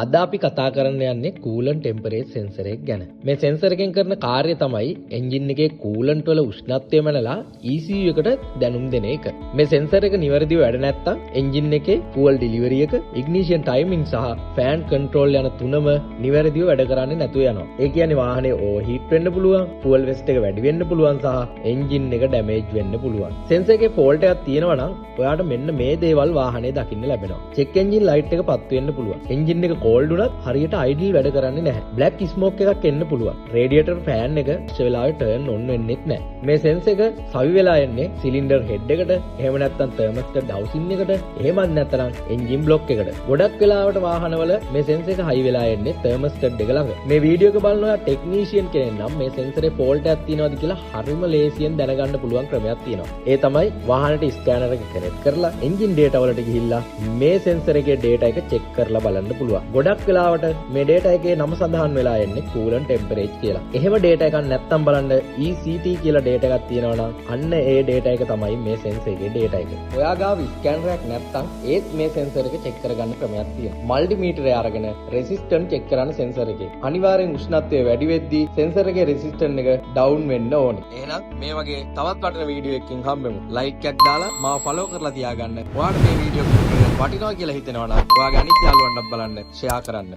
අද අපි කතා කරන්න යන්නේ කූලන්ට් ටෙම්පරේචර් සෙන්සර් එක ගැන. මේ සෙන්සර් එකෙන් කරන කාර්යය තමයි එන්ජින් එකේ කූලන්ට් වල උෂ්ණත්වය මැනලා ECU එකට දැනුම් දෙන එක. මේ සෙන්සර් එක නිවැරදිව වැඩ නැත්තම් එන්ජින් එකේ ෆුවල් ඩෙලිවරි එක, ඉග්නිෂන් ටයිමින් සහ ෆෑන් කන්ට්‍රෝල් යන තුනම නිවැරදිව වැඩ කරන්නේ නැතුව යනවා. ඒ කියන්නේ වාහනේ ඕවර්හීට් වෙන්න පුළුවන්, ෆුවල් වෙස්ට් එක වැඩි වෙන්න පුළුවන් සහ එන්ජින් එක ඩැමේජ් වෙන්න පුළුවන්. සෙන්සර් එකේ ෆෝල්ට් එකක් තියෙනවා නම් ඔයාට මෙන්න මේ දේවල් වාහනේ දකින්න ලැබෙනවා. චෙක් එන්ජින් ලයිට් එක පත් වෙන්න පුළුවන්. එන්ජින් එක කෝල්ඩ් උනත් හරියට අයිඩල් වැඩ කරන්නේ නැහැ. බ්ලැක් ස්මෝක් එකක් එන්න පුළුවන්. රේඩියේටර් ෆෑන් එක වෙලාවෙ ටර්න් ඔන් වෙන්නෙත් නැහැ. මේ සෙන්සර් එක සවි වෙලා එන්නේ සිලින්ඩර් හෙඩ් එකට, එහෙම නැත්නම් තර්මස්ටර් ඩවුසින් එකට, එහෙමත් නැත්නම් එන්ජින් බ්ලොක් එකට. ගොඩක් වෙලාවට වාහනවල මේ සෙන්සර් එක හයි වෙලා එන්නේ තර්මස්ටර් එක ළඟ. මේ වීඩියෝ එක බලන ඔයා ටෙක්නීෂියන් කෙනෙක් නම් මේ සෙන්සරේ ෆෝල්ට් එකක් තියෙනවද කියලා හරිම ලේසියෙන් දැනගන්න පුළුවන් ක්‍රමයක් තියෙනවා. ඒ තමයි වාහනේට ස්කෑනර් එක කනෙක්ට් කරලා එන්ජින් ඩේටා වලට ගිහිල්ලා මේ සෙන්සර් එකේ ඩේටා එක චෙක් කරලා බලන්න පුළුවන්. ගොඩක් වෙලාවට මේ ඩේටා එකේ නම සඳහන් වෙලා එන්නේ කූලන්ට් ටෙම්පරේචර් කියලා. එහෙම ඩේටා එකක් නැත්තම් බලන්න ECT කියලා ඩේටා එකක් තියෙනවා නම් අන්න ඒ ඩේටා එක තමයි මේ සෙන්සර් එකේ ඩේටා එක. ඔයා ගාව ස්කෑනර් එකක් නැත්තම් ඒත් මේ සෙන්සර් එක චෙක් කරගන්න ක්‍රමයක් තියෙනවා. මල්ටිමීටරය අරගෙන රෙසිස්ටන්ට් චෙක් කරන්න සෙන්සර් එකේ. අනිවාර්යෙන් උෂ්ණත්වය වැඩි වෙද්දී සෙන්සර් එකේ රෙසිස්ටන්ට් එක ඩවුන් වෙන්න ඕනේ. එහෙනම් මේ වගේ තවත් වටින වීඩියෝ එකකින් හම්බෙමු. ලයික් එකක් දාලා මාව ෆලෝ කරලා තියාගන්න. ඔයාට මේ වීඩියෝ වටිනවා කියලා හිතෙනවා නම් ඔයාගේ අනිත් යාළුවන්ටත් බලන්න ෂෙයා කරන්න.